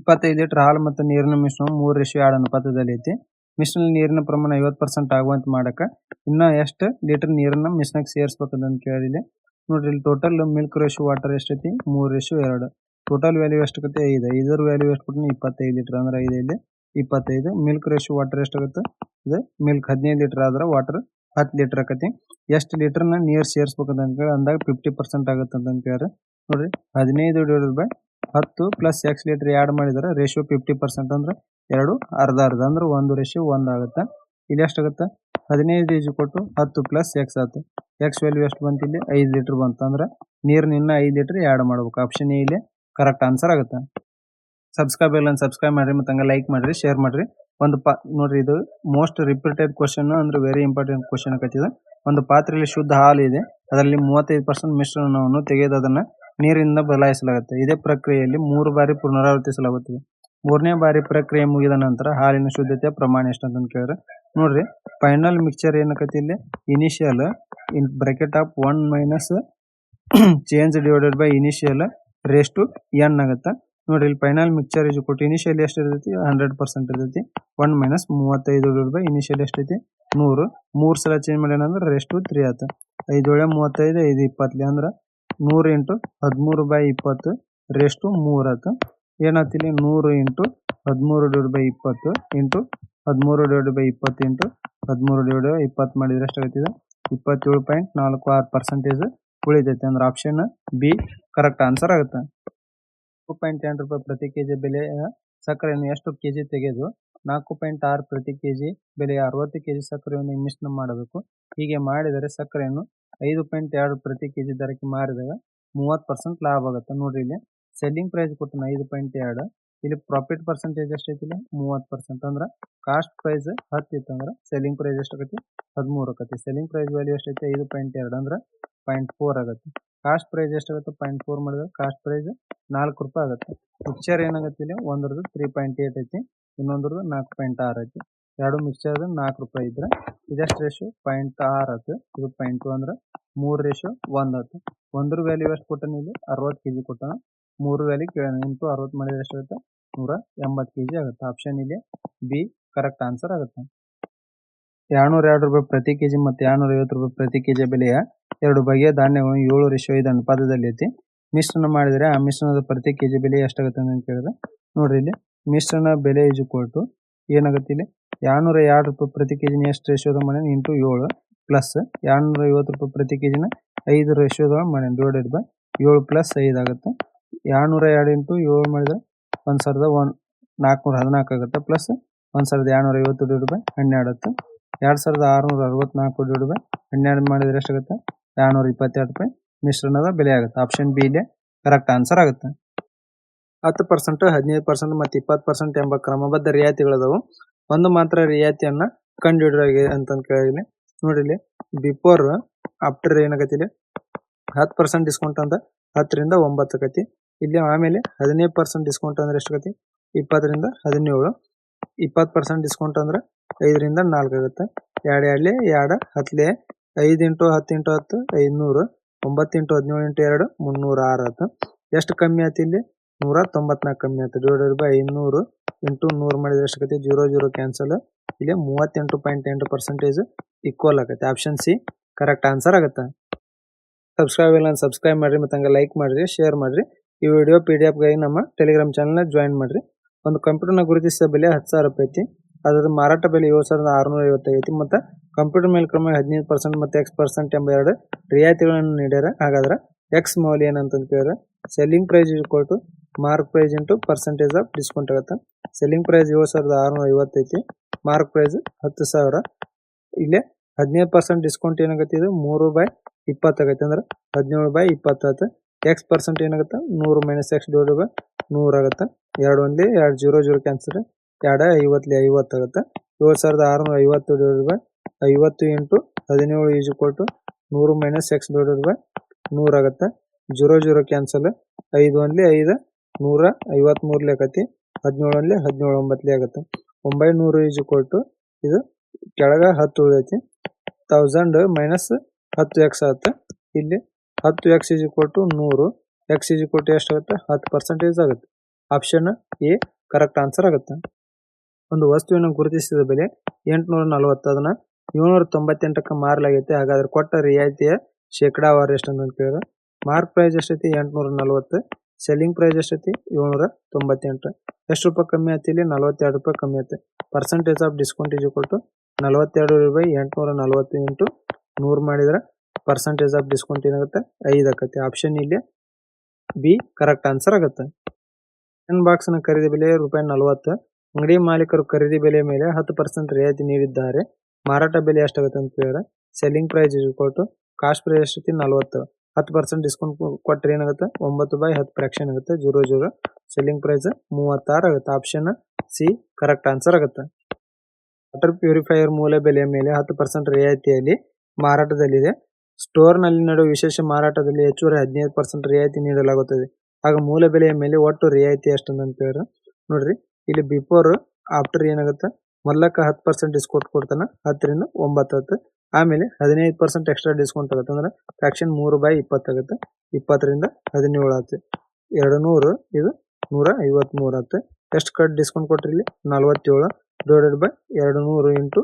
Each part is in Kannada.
25 ಲೀಟರ್ ಹಾಲು ಮತ್ತು ನೀರಿನ ಮಿಶ್ರಣವು 3:2 ಅನುಪಾತದಲ್ಲಿ ಐತಿ. ಮಿಶ್ರಣದಲ್ಲಿ ನೀರಿನ ಪ್ರಮಾಣ 50% ಆಗುವಂತೆ ಮಾಡಕ್ಕೆ ಇನ್ನ ಎಷ್ಟು ಲೀಟರ್ ನೀರನ್ನ ಮಿಶ್ರಣಕ್ಕೆ ಸೇರಿಸಬೇಕಂತ ಕೇಳಿದೆ. ನೋಡ್ರಿ ಇಲ್ಲಿ ಟೋಟಲ್ ಮಿಲ್ಕ್ ರೇಷಿಯೋ ವಾಟರ್ ಎಷ್ಟೈತಿ 3:2. ಟೋಟಲ್ ವ್ಯಾಲ್ಯೂ ಎಷ್ಟಾಗುತ್ತೆ 5. 5ರ ವ್ಯಾಲ್ಯೂ ಎಷ್ಟು ಕೊಟ್ಟು 25 ಲೀಟರ್ ಅಂದ್ರೆ 5 ಇಲ್ಲಿ 25. ಮಿಲ್ಕ್ ರೇಷಿಯೋ ವಾಟರ್ ಎಷ್ಟಾಗುತ್ತೆ ಇದು ಮಿಲ್ಕ್ 15 ಲೀಟರ್ ಆದ್ರೆ ವಾಟರ್ 10 ಲೀಟರ್ ಆಕತಿ. ಎಷ್ಟು ಲೀಟರ್ನ ನೀರು ಸೇರಿಸಬೇಕಂತ ಕೇಳಿ ಅಂದಾಗ 50% ಆಗುತ್ತೆ ಅಂತ ಕೇಳ್ರಿ. ನೋಡ್ರಿ 15/10 ಪ್ಲಸ್ ಎಕ್ಸ್ ಲೀಟರ್ ಆ್ಯಡ್ ಮಾಡಿದ್ರೆ ರೇಷಿಯೋ 50% ಅಂದ್ರೆ 2 ಅರ್ಧ ಅಂದ್ರೆ 1:1 ಆಗುತ್ತೆ. ಇಲ್ಲಿ ಎಷ್ಟಾಗುತ್ತೆ 15 = 10 ಪ್ಲಸ್ ಎಕ್ಸ್ ಆಯ್ತು. ಎಕ್ಸ್ ವ್ಯಾಲ್ಯೂ ಎಷ್ಟು ಬಂತು ಇಲ್ಲಿ 5 ಲೀಟರ್ ಬಂತು ಅಂದ್ರೆ ನೀರನ್ನ ಇನ್ನ 5 ಲೀಟರ್ ಆ್ಯಡ್ ಮಾಡ್ಬೇಕು. ಆಪ್ಷನ್ ಎ ಇಲ್ಲಿ ಕರೆಕ್ಟ್ ಆನ್ಸರ್ ಆಗುತ್ತೆ. ಸಬ್ಸ್ಕ್ರೈಬ್ ಇಲ್ಲ ಸಬ್ಸ್ಕ್ರೈಬ್ ಮಾಡ್ರಿ ಮತ್ತು ಹಂಗೆ ಲೈಕ್ ಮಾಡ್ರಿ ಶೇರ್ ಮಾಡ್ರಿ. ನೋಡ್ರಿ ಇದು ಮೋಸ್ಟ್ ರಿಪೀಟೆಡ್ ಕ್ವಶನ್ ಅಂದ್ರೆ ವೆರಿ ಇಂಪಾರ್ಟೆಂಟ್ ಕ್ವಶನ್ ಆಕತಿದೆ. ಒಂದು ಪಾತ್ರೆಯಲ್ಲಿ ಶುದ್ಧ ಹಾಲು ಇದೆ, ಅದರಲ್ಲಿ 35% ಮಿಶ್ರಣವನ್ನು ತೆಗೆದು ಅದನ್ನ ನೀರಿನಿಂದ ಬದಲಾಯಿಸಲಾಗುತ್ತೆ. ಇದೇ ಪ್ರಕ್ರಿಯೆಯಲ್ಲಿ 3 ಬಾರಿ ಪುನರಾವರ್ತಿಸಲಾಗುತ್ತದೆ. 3ನೇ ಬಾರಿ ಪ್ರಕ್ರಿಯೆ ಮುಗಿದ ನಂತರ ಹಾಲಿನ ಶುದ್ಧತೆಯ ಪ್ರಮಾಣ ಎಷ್ಟು ಅಂತ ಕೇಳಿದ್ರೆ ನೋಡ್ರಿ ಫೈನಲ್ ಮಿಕ್ಸ್ಚರ್ ಏನಕತಿ ಇಲ್ಲಿ initial in bracket of 1 minus change divided by initial raise to n ಆಗುತ್ತೆ. ನೋಡ್ರಿ ಇಲ್ಲಿ ಫೈನಲ್ ಮಿಕ್ಸ್ಚರ್ ಕೊಟ್ಟು ಇನಿಷಿಯಲ್ ಎಷ್ಟು ಇರ್ತೈತಿ 100% ಇರ್ತೈತಿ. 1 ಮೈನಸ್ 35 ಬೈ ಇನಿಷಿಯಲ್ ಎಷ್ಟೈತಿ 100. 3 ಸಲ ಚೇಂಜ್ ಮಾಡ್ಯಾನ ಅಂದ್ರೆ ರೇಸ್ ಟು 3 ಆಯ್ತು. 5 × 35 5 20 ಅಂದ್ರೆ 100 × 13/20 ರೇಸ್ ಟು 3 ಆಯ್ತು. ಏನಾಯ್ತು ಇಲ್ಲಿ 100 × 13/20 ಇಂಟು 13/20 ಇಂಟು 13/20 ಮಾಡಿದ್ರೆ ಎಷ್ಟಾಗತ್ತಿದೆ 27.46% ಉಳಿತೈತೆ ಅಂದ್ರೆ ಆಪ್ಷನ್ ಬಿ ಕರೆಕ್ಟ್ ಆನ್ಸರ್ ಆಗುತ್ತೆ. 4.8 ರೂಪಾಯಿ ಪ್ರತಿ ಕೆಜಿ ಬೆಲೆಯ ಸಕ್ಕರೆಯನ್ನು ಎಷ್ಟು ಕೆಜಿ ತೆಗೆದು 4.6 ಪ್ರತಿ ಕೆಜಿ ಬೆಲೆಯ 60 ಕೆಜಿ ಸಕ್ಕರೆಯನ್ನು ಮಿಶ್ರಣ ಮಾಡಬೇಕು. ಹೀಗೆ ಮಾಡಿದರೆ ಸಕ್ಕರೆಯನ್ನು 5.2 ಪ್ರತಿ ಕೆಜಿ ದರಕ್ಕೆ ಮಾರಿದಾಗ 30% ಲಾಭ ಆಗುತ್ತೆ. ನೋಡ್ರಿ ಇಲ್ಲಿ ಸೆಲ್ಲಿಂಗ್ ಪ್ರೈಸ್ ಕೊಟ್ಟು 5.2, ಇಲ್ಲಿ ಪ್ರಾಫಿಟ್ ಪರ್ಸೆಂಟೇಜ್ ಎಷ್ಟೈತಿ 30% ಅಂದ್ರೆ ಕಾಸ್ಟ್ ಪ್ರೈಸ್ 10 ಇತ್ತು ಅಂದ್ರೆ ಸೆಲ್ಲಿಂಗ್ ಪ್ರೈಸ್ ಎಷ್ಟಾಗತ್ತೆ 13 ಆಕತಿ. ಸೆಲ್ಲಿಂಗ್ ಪ್ರೈಸ್ ವ್ಯಾಲ್ಯೂ ಎಷ್ಟೈತಿ 5.2 ಅಂದ್ರೆ 0.4 ಆಗುತ್ತೆ. ಕಾಸ್ಟ್ ಪ್ರೈಸ್ ಎಷ್ಟಾಗುತ್ತೆ 0.4 ಮಾಡಿದ್ರೆ ಕಾಸ್ಟ್ ಪ್ರೈಸ್ 4 ರೂಪಾಯಿ ಆಗುತ್ತೆ. ಮಿಕ್ಸ್ಚರ್ ಏನಾಗುತ್ತೆ ಇಲ್ಲಿ ಒಂದ್ರದ್ದು 3.8 ಐತಿ, ಇನ್ನೊಂದ್ರದ್ದು 4.6 ಐತಿ. ಎರಡು ಮಿಕ್ಸ್ಚರ್ 4 ರೂಪಾಯಿ ಇದ್ರೆ ಇದೆಷ್ಟು ರೇಷಿಯೋ 0.6 ಆಯ್ತು. ಇದು 0.2 ಅಂದ್ರೆ 3:1 ಆಯ್ತು. ಒಂದ್ರ ವ್ಯಾಲ್ಯೂ ಎಷ್ಟು ಕೊಟ್ಟಾನ ಇಲ್ಲಿ 60 ಕೆಜಿ ಕೊಟ್ಟಾನ. 3 ವ್ಯಾಲ್ಯೂ ಕೇಳೋಣ ಇಂಟು 60 ಮಾಡಿದ್ರೆ ಎಷ್ಟಾಗುತ್ತೆ 180 ಕೆಜಿ ಆಗುತ್ತೆ. ಆಪ್ಷನ್ ಇಲ್ಲಿ ಬಿ ಕರೆಕ್ಟ್ ಆನ್ಸರ್ ಆಗುತ್ತೆ. 202 ರೂಪಾಯಿ ಪ್ರತಿ ಕೆಜಿ ಮತ್ತು 250 ರೂಪಾಯಿ ಪ್ರತಿ ಕೆಜಿ ಬೆಲೆಯ 2 ಬಗೆಯ ಧಾನ್ಯಗಳು 7:5 ಅನುಪಾತದಲ್ಲಿ ಐತಿ. ಮಿಶ್ರಣ ಮಾಡಿದರೆ ಆ ಮಿಶ್ರಣದ ಪ್ರತಿ ಕೆಜಿ ಬೆಲೆ ಎಷ್ಟಾಗುತ್ತೆ ಅಂತ ಕೇಳಿದ್ರೆ ನೋಡ್ರಿ ಇಲ್ಲಿ ಮಿಶ್ರಣ ಬೆಲೆ ಇಜುಕೊಟ್ಟು ಏನಾಗುತ್ತೆ ಇಲ್ಲಿ 202 ರೂಪಾಯಿ ಪ್ರತಿ ಕೆಜಿನ ಎಷ್ಟು ರೇಷಿಯೋದಾಗ ಮಾಡಿ ಇಂಟು 7 ಪ್ಲಸ್ 250 ರೂಪಾಯಿ ಪ್ರತಿ ಕೆಜಿನ 5 ರೇಷಿಯೋದಾಗ ಮಾಡಿ ಡಿವೈಡೆಡ್ ಬೈ 7 ಪ್ಲಸ್ 5 ಆಗುತ್ತೆ. 202 ಇಂಟು 7 ಮಾಡಿದ್ರೆ 1414 ಆಗುತ್ತೆ. ಪ್ಲಸ್ 1250 ಡಿವೈಡ್ ಬೈ 12 ಆಗುತ್ತೆ. 2664 ಡಿವೈಡ್ ಬೈ 12 ಮಾಡಿದ್ರೆ ಎಷ್ಟಾಗುತ್ತೆ 222 ರೂಪಾಯಿ ಮಿಶ್ರಣದ ಬೆಲೆ ಆಗುತ್ತೆ. ಆಪ್ಷನ್ ಬಿ ಇಲ್ಲಿ ಕರೆಕ್ಟ್ ಆನ್ಸರ್ ಆಗುತ್ತೆ. 10%, 15% ಮತ್ತು 20% ಎಂಬ ಕ್ರಮಬದ್ಧ ರಿಯಾಯಿತಿಗಳದಾವು. ಒಂದು ಮಾತ್ರ ರಿಯಾಯಿತಿಯನ್ನ ಕಂಡುಹಿಡಿಯಿರಿ ಅಂತ ಕೇಳಿದ್ರೆ ನೋಡ್ರಿ ಇಲ್ಲಿ ಬಿಫೋರ್ ಆಫ್ಟರ್ ಏನಾಗತ್ತೆ ಇಲ್ಲಿ 10% ಡಿಸ್ಕೌಂಟ್ ಅಂತ 10 ರಿಂದ 9 ಆಕತಿ. ಇಲ್ಲಿ ಆಮೇಲೆ 15% ಡಿಸ್ಕೌಂಟ್ ಅಂದ್ರೆ ಎಷ್ಟಾಗತಿ 20 ರಿಂದ 17. 20% ಡಿಸ್ಕೌಂಟ್ ಅಂದ್ರೆ 5 ರಿಂದ 4 ಆಗುತ್ತೆ. 2 2 2 10 5 × 10 × 10 500. 9 × 17 × 2 306 ಆಯ್ತು. ಎಷ್ಟು ಕಮ್ಮಿ ಆಯ್ತು ಇಲ್ಲಿ 194 ಕಮ್ಮಿ ಆಯ್ತು. ಡಿವೈಡೆಡ್ ಬೈ 500 ಇಂಟು 100 ಮಾಡಿದ್ರೆ ಎಷ್ಟಾಗತ್ತೆ 0 0 ಕ್ಯಾನ್ಸಲ್. ಇಲ್ಲಿ 38.8% ಈಕ್ವಲ್ ಆಗುತ್ತೆ. ಆಪ್ಷನ್ ಸಿ ಕರೆಕ್ಟ್ ಆನ್ಸರ್ ಆಗುತ್ತೆ. ಸಬ್ಸ್ಕ್ರೈಬ್ ಇಲ್ಲ ಸಬ್ಸ್ಕ್ರೈಬ್ ಮಾಡ್ರಿ ಮತ್ತು ಹಂಗೆ ಲೈಕ್ ಮಾಡ್ರಿ ಶೇರ್ ಮಾಡ್ರಿ. ಈ ವಿಡಿಯೋ PDF ಗಾಗಿ ನಮ್ಮ ಟೆಲಿಗ್ರಾಮ್ ಚಾನಲ್ನ ಜಾಯಿನ್ ಮಾಡ್ರಿ. ಒಂದು ಕಂಪ್ಯೂಟರ್ನ ಗುರುತಿಸಿದ ಬೆಲೆ 10,000 ರೂಪಾಯಿ ಐತಿ. ಅದರ ಮಾರಾಟ ಬೆಲೆ 7,655 ಐತಿ. ಮತ್ತು ಕಂಪ್ಯೂಟರ್ ಮೇಲೆ ಕ್ರಮ 15% ಮತ್ತು X% ಎಂಬ 2 ರಿಯಾಯಿತಿಗಳನ್ನು ನೀಡ್ಯಾರ. ಹಾಗಾದ್ರೆ ಎಕ್ಸ್ ಮೌಲ್ಯ ಏನಂತ ಕೇಳಿದ್ರೆ selling price equal mark price into percentage of discount ಆಗುತ್ತೆ. ಸೆಲ್ಲಿಂಗ್ ಪ್ರೈಸ್ 7,650 ಐತಿ, ಮಾರ್ಕ್ ಪ್ರೈಸ್ 10,000. ಇಲ್ಲಿ 15% ಡಿಸ್ಕೌಂಟ್ ಏನಾಗುತ್ತೆ ಇದು 3/20 ಆಗತ್ತೆ ಅಂದ್ರೆ 17/20 ಆಗುತ್ತೆ. X% ಏನಾಗುತ್ತೆ 100 ಮೈನಸ್ X ಡಿವೈಡೆಡ್ ಬೈ 100 ಆಗುತ್ತೆ. 2 1 2 0 0 ಕ್ಯಾನ್ಸಲ್ 2 50 50 ಆಗುತ್ತೆ. 7,650 divided by 50 into 17 is equal to 100 minus X divided by 100 ಆಗುತ್ತೆ. 0 0 ಕ್ಯಾನ್ಸಲ್ 5 1 5 153 ಆಕತಿ. 17 1 17 9 ಆಗುತ್ತೆ. 900 ಈಸ್ ಈಕ್ವಲ್ ಟು ಇದು ಕೆಳಗ 10 ಉಳಿದೈತಿ 1000 ಮೈನಸ್ 10x ಆಗುತ್ತೆ. ಇಲ್ಲಿ 10x is equal to 100. X is equal to ಎಷ್ಟಾಗುತ್ತೆ 10% ಆಗುತ್ತೆ. ಆಪ್ಷನ್ ಎ ಕರೆಕ್ಟ್ ಆನ್ಸರ್ ಆಗುತ್ತೆ. ಒಂದು ವಸ್ತುವಿನ ಗುರುತಿಸಿದ ಬೆಲೆ 840, ಅದನ್ನ 798ಕ್ಕೆ ಮಾರಲಾಗೈತೆ. ಹಾಗಾದ್ರೆ ಕೊಟ್ಟ ರಿಯಾಯಿತಿಯ ಶೇಕಡಾವಾರು ಎಷ್ಟು ಅಂತ ಕೇಳಿದ್ರೆ ಮಾರ್ಕ್ ಪ್ರೈಸ್ ಎಷ್ಟೈತಿ 840, ಸೆಲ್ಲಿಂಗ್ ಪ್ರೈಸ್ ಎಷ್ಟೈತಿ 798. ಎಷ್ಟು ರೂಪಾಯಿ ಕಮ್ಮಿ ಆಯ್ತು ಇಲ್ಲಿ 42 ರೂಪಾಯಿ ಕಮ್ಮಿ ಆಯ್ತು. Percentage of discount is equal to 42/840 into 100 ಮಾಡಿದ್ರೆ ಪರ್ಸೆಂಟೇಜ್ ಆಫ್ ಡಿಸ್ಕೌಂಟ್ ಏನಾಗುತ್ತೆ 5 ಆಕತಿ. ಆಪ್ಷನ್ ಇಲ್ಲಿ ಬಿ ಕರೆಕ್ಟ್ ಆನ್ಸರ್ ಆಗುತ್ತೆ. ಟೆನ್ ಬಾಕ್ಸ್ ನ ಖರೀದಿ ಬೆಲೆ ₹40. ಅಂಗಡಿ ಮಾಲೀಕರು ಖರೀದಿ ಬೆಲೆ ಮೇಲೆ 10% ರಿಯಾಯಿತಿ ನೀಡಿದ್ದಾರೆ. ಮಾರಾಟ ಬೆಲೆ ಎಷ್ಟಾಗುತ್ತೆ ಅಂತ ಕೇಳಿದ್ರೆ selling price is equal to cost price ಎಷ್ಟೈತಿ 40, 10% ಡಿಸ್ಕೌಂಟ್ ಕೊಟ್ಟರೆ ಏನಾಗುತ್ತೆ 9/10 ಫ್ರಾಕ್ಷನ್ ಆಗುತ್ತೆ 00. ಸೆಲ್ಲಿಂಗ್ ಪ್ರೈಸ್ 36 ಆಗುತ್ತೆ. ಆಪ್ಷನ್ ಸಿ ಕರೆಕ್ಟ್ ಆನ್ಸರ್ ಆಗುತ್ತೆ. ವಾಟರ್ ಪ್ಯೂರಿಫೈಯರ್ ಮೂಲ ಬೆಲೆಯ ಮೇಲೆ 10% ರಿಯಾಯಿತಿಯಲ್ಲಿ ಮಾರಾಟದಲ್ಲಿದೆ. ಸ್ಟೋರ್ ನಲ್ಲಿ ನಡೆಯುವ ವಿಶೇಷ ಮಾರಾಟದಲ್ಲಿ ಹೆಚ್ಚುವರಿ 15% ರಿಯಾಯಿತಿ ನೀಡಲಾಗುತ್ತದೆ. ಆಗ ಮೂಲ ಬೆಲೆಯ ಮೇಲೆ ಒಟ್ಟು ರಿಯಾಯಿತಿ ಎಷ್ಟು ಅಂತ ಹೇಳಿದ್ರೆ ನೋಡ್ರಿ ಇಲ್ಲಿ ಬಿಫೋರ್ ಆಫ್ಟರ್ ಏನಾಗುತ್ತೆ ಮೊದಲಕ್ಕೆ 10% ಡಿಸ್ಕೌಂಟ್ ಕೊಡ್ತಾನೆ 10 ರಿಂದ 9. ಆಮೇಲೆ 15% ಎಕ್ಸ್ಟ್ರಾ ಡಿಸ್ಕೌಂಟ್ ಆಗುತ್ತೆ ಅಂದ್ರೆ ಫ್ರಾಕ್ಷನ್ 3/20 ಆಗುತ್ತೆ. 20 ರಿಂದ 17 ಆಗುತ್ತೆ. 200 ಇದು 153 ಆಗುತ್ತೆ. ಎಷ್ಟು ಕಟ್ ಡಿಸ್ಕೌಂಟ್ ಕೊಟ್ರಿ ಇಲ್ಲಿ 47 ಡಿವೈಡೆಡ್ ಬೈ 200 ಇಂಟು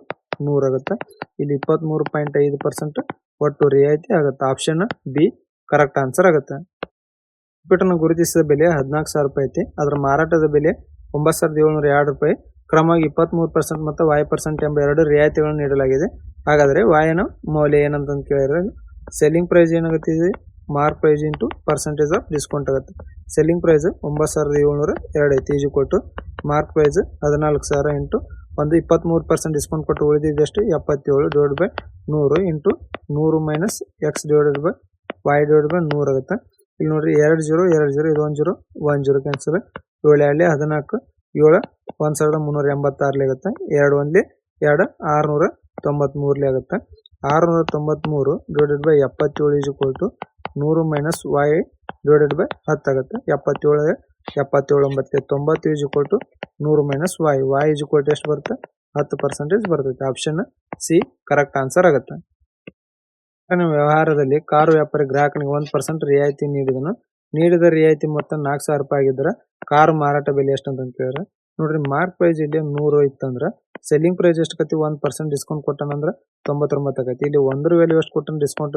100 ಆಗುತ್ತೆ. ಇಲ್ಲಿ 23.5% ಒಟ್ಟು ರಿಯಾಯಿತಿ ಆಗುತ್ತೆ. ಆಪ್ಷನ್ ಬಿ ಕರೆಕ್ಟ್ ಆನ್ಸರ್ ಆಗುತ್ತೆ. ಕಂಪ್ಯೂಟರ್ನ ಗುರುತಿಸಿದ ಬೆಲೆ 14,000 ರೂಪಾಯಿ ಐತಿ. ಅದರ ಮಾರಾಟದ ಬೆಲೆ 9,702 ರೂಪಾಯಿ. ಕ್ರಮವಾಗಿ 23% ಮತ್ತು y% ಎಂಬ 2 ರಿಯಾಯಿತಿಗಳನ್ನು ನೀಡಲಾಗಿದೆ. ಹಾಗಾದರೆ y ನ ಮೌಲ್ಯ ಏನಂತ ಕೇಳಿದ್ರೆ ಸೆಲ್ಲಿಂಗ್ ಪ್ರೈಸ್ ಏನಾಗುತ್ತೆ mark price into percentage of discount ಆಗುತ್ತೆ. ಸೆಲ್ಲಿಂಗ್ ಪ್ರೈಸ್ 9,702 ಐತಿ ಈಜು ಕೊಟ್ಟು ಮಾರ್ಕ್ ಪ್ರೈಸ್ 14,000 ಇಂಟು ಒಂದು 23% ಡಿಸ್ಕೌಂಟ್ ಕೊಟ್ಟು ಉಳಿದಿದ್ದಷ್ಟು 77 divide by 100 into 100 minus X divided by y divide by 100 ಆಗುತ್ತೆ. ಇಲ್ಲಿ ನೋಡ್ರಿ 2 0 2 0 ಇದು 1 0 1 0 ಕ್ಯಾನ್ಸಲ್. 7 2 14 7 1386 ಆಗುತ್ತೆ. 2 1 2 693 ಆಗುತ್ತೆ. 693 divided by 77 is equal to 100 minus y divided by 10 ಆಗುತ್ತೆ. 77 77 9 90 is equal to 100 minus y is equal to ಎಷ್ಟು ಬರುತ್ತೆ 10% ಬರ್ತೈತೆ. ಆಪ್ಷನ್ ಸಿ ಕರೆಕ್ಟ್ ಆನ್ಸರ್ ಆಗುತ್ತೆ. ವ್ಯವಹಾರದಲ್ಲಿ ಕಾರು ವ್ಯಾಪಾರಿ ಗ್ರಾಹಕನಿಗೆ 1% ರಿಯಾಯಿತಿ ನೀಡಿದನು. ನೀಡಿದ ರಿಯಾಯಿತಿ ಮೊತ್ತ 4,000 ರೂಪಾಯಿ ಆಗಿದ್ರೆ ಕಾರು ಮಾರಾಟ ಬೆಲೆ ಎಷ್ಟು ಅಂತ ಕೇಳಿದ್ರೆ ನೋಡ್ರಿ ಮಾರ್ಕ್ ಪ್ರೈಸ್ ಇಲ್ಲಿ 100 ಇತ್ತಂದ್ರೆ ಸೆಲ್ಲಿಂಗ್ ಪ್ರೈಸ್ ಎಷ್ಟು ಕತಿ 1% ಡಿಸ್ಕೌಂಟ್ ಕೊಟ್ಟಾನಂದ್ರೆ 99 ಆಗತ್ತೆ. ಇಲ್ಲಿ 1 ವ್ಯಾಲ್ಯೂ ಎಷ್ಟು ಕೊಟ್ಟಾನ ಡಿಸ್ಕೌಂಟ್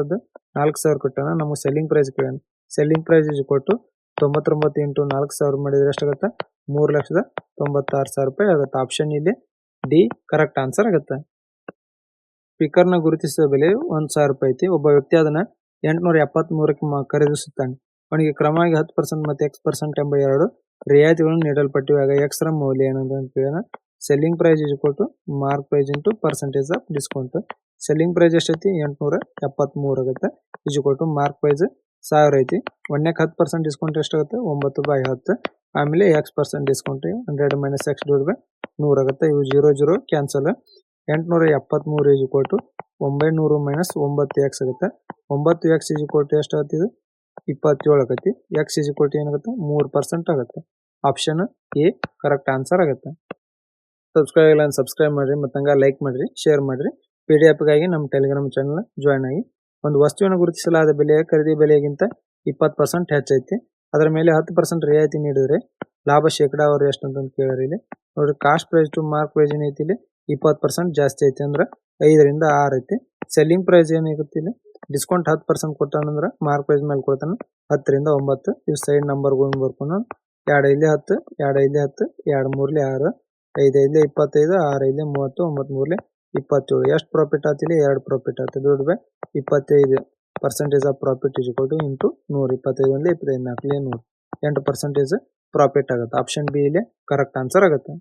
4,000 ಕೊಟ್ಟಾನ. ನಮಗೆ ಸೆಲ್ಲಿಂಗ್ ಪ್ರೈಸ್ ಕೇಳೋಣ. ಸೆಲ್ಲಿಂಗ್ ಪ್ರೈಸ್ ಇಸ್ ಕೊಟ್ಟು 99 ಇಂಟು 4,000 ಮಾಡಿದ್ರೆ ಎಷ್ಟಾಗುತ್ತೆ 3,96,000 ರೂಪಾಯಿ ಆಗುತ್ತೆ. ಆಪ್ಷನ್ ಇಲ್ಲಿ ಡಿ ಕರೆಕ್ಟ್ ಆನ್ಸರ್ ಆಗುತ್ತೆ. ಸ್ಪೀಕರ್ನ ಗುರುತಿಸಿದ ಬೆಲೆ 1,000 ರೂಪಾಯಿ ಐತಿ. ಒಬ್ಬ ವ್ಯಕ್ತಿ ಅದನ್ನ 873ಕ್ಕೆ ಖರೀದಿಸುತ್ತಾನೆ. ಅವನಿಗೆ ಕ್ರಮವಾಗಿ 10% ಮತ್ತು X% ಎಂಬ 2 ರಿಯಾಯಿತಿಗಳನ್ನು ನೀಡಲ್ಪಟ್ಟಿವೆ. ಆಗ X ರ ಮೌಲ್ಯ ಏನಂತ ಕೇಳೋಣ. Selling price is equal to mark price into percentage of discount. Selling price ಎಷ್ಟೈತಿ 873 ಆಗುತ್ತೆ is equal to mark price 1000 ಐತಿ. ಒಂದಕ್ಕೆ 10% ಡಿಸ್ಕೌಂಟ್ ಎಷ್ಟಾಗುತ್ತೆ 9/10. ಆಮೇಲೆ X% discount 100 minus X divide by 100 ಆಗುತ್ತೆ. ಇವು 0 0 cancel. 873 is equal to 900 minus 9x ಆಗುತ್ತೆ. 9x ಇಸ್ ಈಕ್ವಲ್ ಟು ಎಷ್ಟು ಆಗುತ್ತೆ 27 ಆಗುತ್ತೆ. x ಇಸ್ ಈಕ್ವಲ್ ಟು ಏನಾಗುತ್ತೆ 3% ಆಗುತ್ತೆ. ಆಪ್ಷನ್ ಎ ಕರೆಕ್ಟ್ ಆನ್ಸರ್ ಆಗುತ್ತೆ. ಸಬ್ಸ್ಕ್ರೈಬ್ ಮಾಡ್ರಿ ಮತ್ತು ಹಂಗ ಲೈಕ್ ಮಾಡ್ರಿ ಶೇರ್ ಮಾಡ್ರಿ. PDF ಗಾಗಿ ನಮ್ಮ ಟೆಲಿಗ್ರಾಮ್ ಚಾನಲ್ ಜಾಯ್ನ್ ಆಗಿ. ಒಂದು ವಸ್ತುವಿನ ಗುರುತಿಸಲಾದ ಬೆಲೆಯ ಖರೀದಿ ಬೆಲೆಗಿಂತ 20% ಹೆಚ್ಚೈತಿ. ಅದರ ಮೇಲೆ 10% ರಿಯಾಯಿತಿ ನೀಡಿದರೆ ಲಾಭ ಶೇಕಡಾವಾರು ಎಷ್ಟು ಅಂತ ಕೇಳಿದ್ರೆ ಇಲ್ಲಿ ನೋಡ್ರಿ cost price to mark price ಏನೈತಿ ಇಲ್ಲಿ 20% ಜಾಸ್ತಿ ಐತಿ ಅಂದ್ರೆ 5 ರಿಂದ 6 ಐತಿ. ಸೆಲ್ಲಿಂಗ್ ಪ್ರೈಸ್ ಏನಾಗುತ್ತೆ ಇಲ್ಲಿ ಡಿಸ್ಕೌಂಟ್ 10% ಕೊಟ್ಟಾನಂದ್ರೆ ಮಾರ್ಕ್ ಪ್ರೈಸ್ ಮೇಲೆ ಕೊಡ್ತಾನೆ 10 ರಿಂದ 9. ಇವು ಸೈಡ್ ನಂಬರ್ಗಳನ್ನು ಬರ್ಕೊಂಡು 2 5 10 2 5 10 2 3 6 5 5 25 6 5 30 9 3 27. ಎಷ್ಟು ಪ್ರಾಫಿಟ್ ಆತಿಲಿ 2 ಪ್ರಾಫಿಟ್ ಆಯ್ತು. Divide by 25% of profit is equal two into 100. 25 1 25 4 100 8% profit ಆಗುತ್ತೆ. ಆಪ್ಷನ್ ಬಿ ಇಲ್ಲಿ ಕರೆಕ್ಟ್ ಆನ್ಸರ್ ಆಗುತ್ತೆ.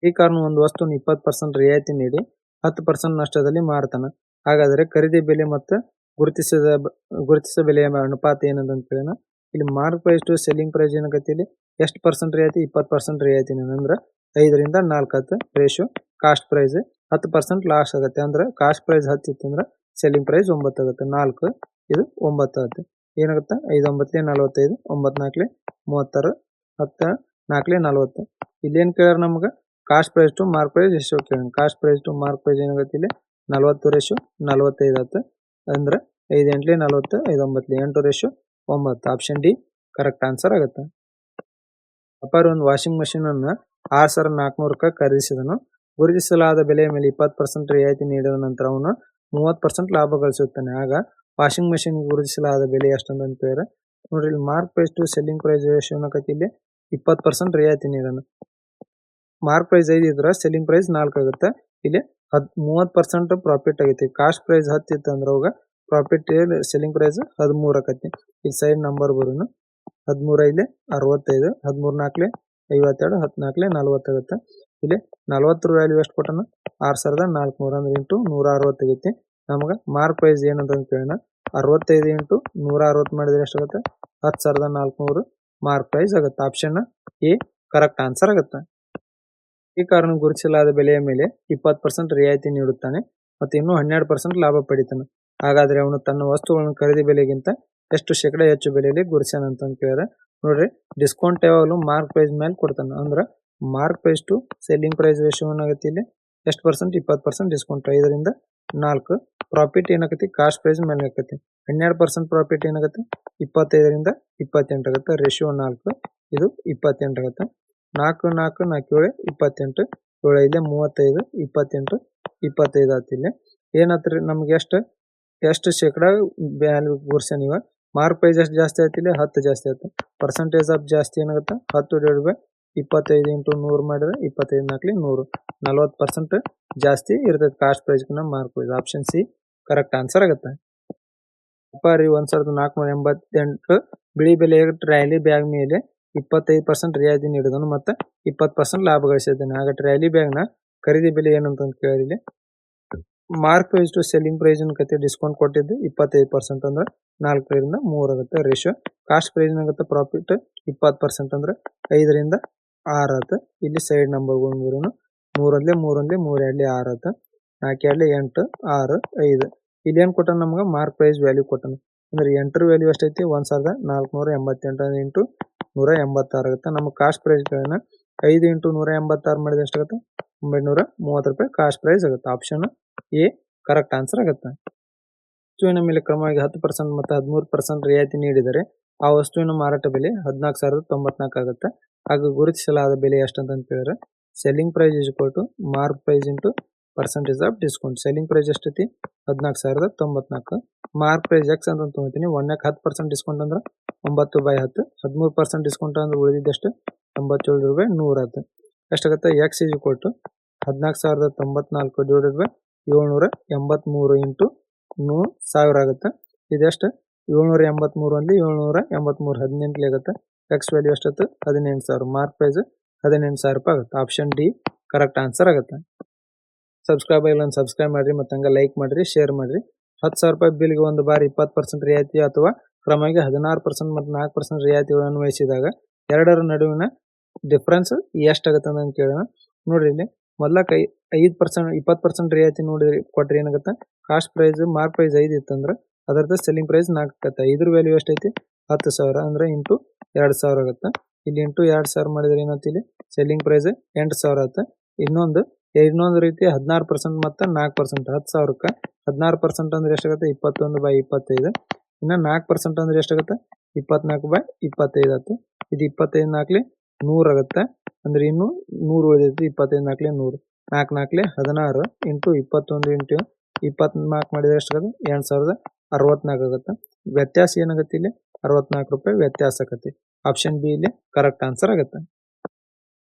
ಈ ಕಾರಣ ಒಂದು ವಸ್ತುವನ್ನು 20% ರಿಯಾಯಿತಿ ನೀಡಿ 10% ನಷ್ಟದಲ್ಲಿ ಮಾರ್ತಾನೆ. ಹಾಗಾದರೆ ಖರೀದಿ ಬೆಲೆ ಮತ್ತು ಗುರುತಿಸಿದ ಬೆಲೆಯ ಅನುಪಾತ ಏನಂತ ಕೇಳೋಣ. ಇಲ್ಲಿ mark price to selling price ಏನಾಗತ್ತೆ ಇಲ್ಲಿ ಎಷ್ಟು ಪರ್ಸೆಂಟ್ ರಿಯಾಯಿತಿ 20% ರಿಯಾಯಿತಿ ಅಂದ್ರೆ 5 ರಿಂದ 4 ಆಗುತ್ತೆ ರೇಷಿಯೋ. ಕಾಸ್ಟ್ ಪ್ರೈಸ್ 10% ಲಾಸ್ ಆಗುತ್ತೆ ಅಂದ್ರೆ ಕಾಸ್ಟ್ ಪ್ರೈಸ್ 10 ಇತ್ತು ಅಂದ್ರೆ ಸೆಲ್ಲಿಂಗ್ ಪ್ರೈಸ್ 9 ಆಗುತ್ತೆ. 4 ಇದು 9 ಆಗುತ್ತೆ. ಏನಾಗುತ್ತೆ 5 9 45 9 4 36 10 4 40. ಇಲ್ಲೇನು ಕೇಳ್ಯಾರ ನಮ್ಗೆ cost price to mark price ratio ಕೇಳೋಣ. Cost price to mark price ಏನಾಗುತ್ತೆ ಇಲ್ಲಿ 40 ರೇಷಿಯೋ 45 ಆಗುತ್ತೆ ಅಂದ್ರೆ 5 8 40 5 9 8 ratio 9. Option D correct answer ಆಗುತ್ತೆ. ವ್ಯಾಪಾರಿ ಒಂದು ವಾಷಿಂಗ್ ಮಷಿನ್ ಅನ್ನ 6,400ಕ್ಕೆ ಖರೀದಿಸಿದನು. ಗುರುತಿಸಲಾದ ಬೆಲೆಯ ಮೇಲೆ 20% ರಿಯಾಯಿತಿ ನೀಡಿದ ನಂತರ ಅವನು 30% ಲಾಭ ಗಳಿಸುತ್ತಾನೆ. ಆಗ ವಾಷಿಂಗ್ ಮಷಿನ್ ಗುರುತಿಸಲಾದ ಬೆಲೆ ಎಷ್ಟಂತ ಕೇಳಿದ್ರೆ ನೋಡ್ರಿ, ಇಲ್ಲಿ mark price to selling price ratio ಇಲ್ಲಿ 20% ರಿಯಾಯಿತಿ ನೀಡೋಣ. ಮಾರ್ಕ್ ಪ್ರೈಸ್ 5 ಇದ್ರೆ ಸೆಲ್ಲಿಂಗ್ ಪ್ರೈಸ್ 4 ಆಗುತ್ತೆ. ಇಲ್ಲಿ 30% ಪ್ರಾಫಿಟ್ ಆಗೈತಿ. ಕಾಸ್ಟ್ ಪ್ರೈಸ್ 10 ಇತ್ತು ಅಂದ್ರೆ ಅವಾಗ ಪ್ರಾಫಿಟ್ ಸೆಲ್ಲಿಂಗ್ ಪ್ರೈಸ್ 13 ಆಕತಿ. ಈ ಸೈಡ್ ನಂಬರ್ ಬರೋನು 13 ಇಲ್ಲಿ 65, 13 4 52, 14 40 ಆಗುತ್ತೆ. ಇಲ್ಲಿ 40 ವ್ಯಾಲ್ಯೂ ಎಷ್ಟು ಕೊಟ್ಟನ 6,400 ಅಂದ್ರೆ ಇಂಟು 160 ಆಗೈತಿ. ನಮಗೆ ಮಾರ್ಕ್ ಪ್ರೈಸ್ ಏನಂತ ಕೇಳೋಣ, 65 ಇಂಟು 160 ಮಾಡಿದ್ರೆ ಎಷ್ಟಾಗುತ್ತೆ 10,400 ಮಾರ್ಕ್ ಪ್ರೈಸ್ ಆಗುತ್ತೆ. ಆಪ್ಷನ್ ಎ ಕರೆಕ್ಟ್ ಆನ್ಸರ್ ಆಗುತ್ತೆ. ಈ ಕಾರಣ ಗುರುತಿಸಲಾದ ಬೆಲೆಯ ಮೇಲೆ 20% ರಿಯಾಯಿತಿ ನೀಡುತ್ತಾನೆ ಮತ್ತು ಇನ್ನೂ 12% ಲಾಭ ಪಡಿತಾನೆ. ಹಾಗಾದ್ರೆ ಅವನು ತನ್ನ ವಸ್ತುಗಳನ್ನು ಖರೀದಿ ಬೆಲೆಗಿಂತ ಎಷ್ಟು ಶೇಕಡ ಹೆಚ್ಚು ಬೆಲೆಯಲ್ಲಿ ಗುರುತಿಸಾನ ಅಂತ ಕೇಳಿದ್ರೆ ನೋಡ್ರಿ, ಡಿಸ್ಕೌಂಟ್ ಯಾವಾಗಲೂ ಮಾರ್ಕ್ ಪ್ರೈಸ್ ಮೇಲೆ ಕೊಡ್ತಾನೆ. ಅಂದ್ರೆ mark price to selling price ratio ಏನಾಗುತ್ತೆ ಇಲ್ಲಿ ಎಷ್ಟು ಪರ್ಸೆಂಟ್ 20% ಡಿಸ್ಕೌಂಟ್ 5ರಿಂದ 4. ಪ್ರಾಫಿಟ್ ಏನಾಗತ್ತೆ ಕಾಸ್ಟ್ ಪ್ರೈಸ್ ಮೇಲೆ ಆಕತಿ. 12% ಪ್ರಾಫಿಟ್ ಏನಾಗುತ್ತೆ 25ರಿಂದ 28 ಆಗುತ್ತೆ. ರೇಷಿಯೋ 4, ಇದು 28 ಆಗುತ್ತೆ. 4 4 4 7 28, 7 5 35, 28 25 ಆಯ್ತು. ಇಲ್ಲಿ ಏನತ್ರಿ ನಮ್ಗೆ ಎಷ್ಟು ಶೇಕಡ ವ್ಯಾಲ್ಯೂ ಗುರ್ಸ ನೀವು ಮಾರ್ಕ್ ಪ್ರೈಸ್ ಎಷ್ಟು ಜಾಸ್ತಿ ಆಯ್ತು ಇಲ್ಲಿ 10 ಜಾಸ್ತಿ ಆಯ್ತು. ಪರ್ಸೆಂಟೇಜ್ ಆಫ್ ಜಾಸ್ತಿ ಏನಾಗುತ್ತೆ 10 / 25 ಇಂಟು 100 ಮಾಡಿದ್ರೆ 25 4 100, 40% ಜಾಸ್ತಿ ಇರ್ತೈತೆ cost price mark price. Option C correct answer ಆಗುತ್ತೆ. ವ್ಯಾಪಾರಿ 1,488 ಬಿಳಿ ಬೆಲೆಯ ಟ್ರಾಲಿ ಬ್ಯಾಗ್ ಮೇಲೆ 25% ರಿಯಾಯಿತಿ ನೀಡಿದನು ಮತ್ತು 20% ಲಾಭ ಗಳಿಸಿದ್ದಾನೆ. ಆಗ ಟ್ರಾಲಿ ಬ್ಯಾಗ್ ನ ಖರೀದಿ ಬೆಲೆ ಏನಂತ ಕೇಳಿದ್ರೆ mark price to selling price ಕತೆ ಡಿಸ್ಕೌಂಟ್ ಕೊಟ್ಟಿದ್ದು 25% ಅಂದ್ರೆ 4ರಿಂದ 3 ಆಗುತ್ತೆ. ರೇಷಿಯೋ ಕಾಸ್ಟ್ ಪ್ರೈಸ್ ಆಗುತ್ತೆ ಪ್ರಾಫಿಟ್ 20% ಅಂದ್ರೆ 5ರಿಂದ 6 ಆಗುತ್ತೆ. ಇಲ್ಲಿ ಸೈಡ್ ನಂಬರ್ 3 3 3 3 6 ಆಗುತ್ತೆ. 4 8 6 5. ಇಲ್ಲಿ ಏನ್ ಕೊಟ್ಟ ನಮ್ಗೆ ಮಾರ್ಕ್ ಪ್ರೈಸ್ ವ್ಯಾಲ್ಯೂ ಕೊಟ್ಟನು ಅಂದ್ರೆ 8 ವ್ಯಾಲ್ಯೂ ಎಷ್ಟೈತಿ 1,488 ಇಂಟು 186 ಆಗುತ್ತೆ. ನಮ್ಗೆ ಕಾಸ್ಟ್ ಪ್ರೈಸ್ 5 ಇಂಟು 186 ಮಾಡಿದ್ರೆ ಎಷ್ಟಾಗುತ್ತೆ 930 ರೂಪಾಯಿ ಕಾಸ್ಟ್ ಪ್ರೈಸ್ ಆಗುತ್ತೆ. ಆಪ್ಷನ್ ಎ ಕರೆಕ್ಟ್ ಆನ್ಸರ್ ಆಗುತ್ತೆ. ವಸ್ತುವಿನ ಮೇಲೆ ಕ್ರಮವಾಗಿ 10% ಮತ್ತು 13% ರಿಯಾಯಿತಿ ನೀಡಿದರೆ ಆ ವಸ್ತುವಿನ ಮಾರಾಟ ಬೆಲೆ 14,094 ಆಗುತ್ತೆ. ಹಾಗೂ ಗುರುತಿಸಲಾದ ಬೆಲೆ ಎಷ್ಟಂತ ಕೇಳಿದ್ರೆ selling price is equal to mark price into percentage of discount. Selling price ಎಷ್ಟೈತಿ 14,094, ಮಾರ್ಕ್ ಪ್ರೈಸ್ ಎಕ್ಸ್ ಅಂತ ತೊಗೊತೀನಿ. 10% ಡಿಸ್ಕೌಂಟ್ ಅಂದ್ರೆ 9/10, 13% ಡಿಸ್ಕೌಂಟ್ ಅಂದ್ರೆ ಉಳಿದಿದ್ದಷ್ಟು 87 ರೂಪಾಯಿ 100 ಆಗುತ್ತೆ. ಎಷ್ಟಾಗುತ್ತೆ x is equal to 14,094 divided by 783 into 1000 ಆಗುತ್ತೆ. ಇದೆಷ್ಟು 783 ಅಲ್ಲಿ 783 18 ಆಗುತ್ತೆ. ಎಕ್ಸ್ ವ್ಯಾಲ್ಯೂ ಎಷ್ಟತ್ತು 18,000, ಮಾರ್ಕ್ ಪ್ರೈಸ್ 18,000 ರೂಪಾಯಿ ಆಗುತ್ತೆ. ಆಪ್ಷನ್ ಡಿ ಕರೆಕ್ಟ್ ಆನ್ಸರ್ ಆಗುತ್ತೆ. ಸಬ್ಸ್ಕ್ರೈಬ್ ಆಗಿಲ್ಲ ಸಬ್ಸ್ಕ್ರೈಬ್ ಮಾಡ್ರಿ ಮತ್ತು ಹಂಗೆ ಲೈಕ್ ಮಾಡ್ರಿ, ಶೇರ್ ಮಾಡ್ರಿ. 10,000 ರೂಪಾಯಿ ಬಿಲ್ಗೆ ಒಂದು ಬಾರಿ 20% ರಿಯಾಯಿತಿ ಅಥವಾ ಕ್ರಮವಾಗಿ 16% ಮತ್ತು 4% ರಿಯಾಯಿತಿಗಳನ್ನು ವಹಿಸಿದಾಗ ಎರಡರ ನಡುವಿನ ಡಿಫ್ರೆನ್ಸ್ ಎಷ್ಟಾಗುತ್ತೆ ಅಂತ ಕೇಳೋಣ. ನೋಡ್ರಿ, ಇಲ್ಲಿ ಮೊದಲಕ್ಕೆ 5% 20% ರಿಯಾಯಿತಿ ನೋಡಿದ್ರೆ ಕೊಟ್ರೆ ಏನಾಗುತ್ತೆ ಕಾಸ್ಟ್ ಪ್ರೈಸ್ ಮಾರ್ಕ್ ಪ್ರೈಸ್ 5 ಇತ್ತಂದ್ರೆ ಅದರದ್ದು ಸೆಲ್ಲಿಂಗ್ ಪ್ರೈಸ್ 4 ಆಗುತ್ತೆ. 5 ವ್ಯಾಲ್ಯೂ ಎಷ್ಟೈತಿ 10,000 ಅಂದ್ರೆ ಇಂಟು 2,000 ಆಗುತ್ತೆ. ಇಲ್ಲಿ ಇಂಟು 2,000 ಮಾಡಿದ್ರೆ ಏನಾಯ್ತು ಇಲ್ಲಿ ಸೆಲ್ಲಿಂಗ್ ಪ್ರೈಸ್ 8,000 ಆಗುತ್ತೆ. ಇನ್ನೊಂದು ರೀತಿ 16% ಮತ್ತು 4%, 10,000ಕ್ಕೆ 16% ಅಂದ್ರೆ ಎಷ್ಟಾಗುತ್ತೆ 21/25. ಇನ್ನು 4% ಅಂದ್ರೆ ಎಷ್ಟಾಗುತ್ತೆ 24/25 ಆಗುತ್ತೆ. ಇದು 25 4 100 ಆಗುತ್ತೆ. ಅಂದ್ರೆ ಇನ್ನು 100 ಉಳಿದೈತಿ. 25 4 100, 4 4 16 ಇಂಟು 21 ಇಂಟು 24 ಮಾಡಿದ್ರೆ ಎಷ್ಟಾಗುತ್ತೆ 8,064 ಆಗುತ್ತೆ. ವ್ಯತ್ಯಾಸ ಏನಾಗುತ್ತೆ ಇಲ್ಲಿ 64 ರೂಪಾಯಿ ವ್ಯತ್ಯಾಸ ಆಗುತ್ತೆ. ಆಪ್ಷನ್ ಬಿ ಇಲ್ಲಿ ಕರೆಕ್ಟ್ ಆನ್ಸರ್ ಆಗುತ್ತೆ.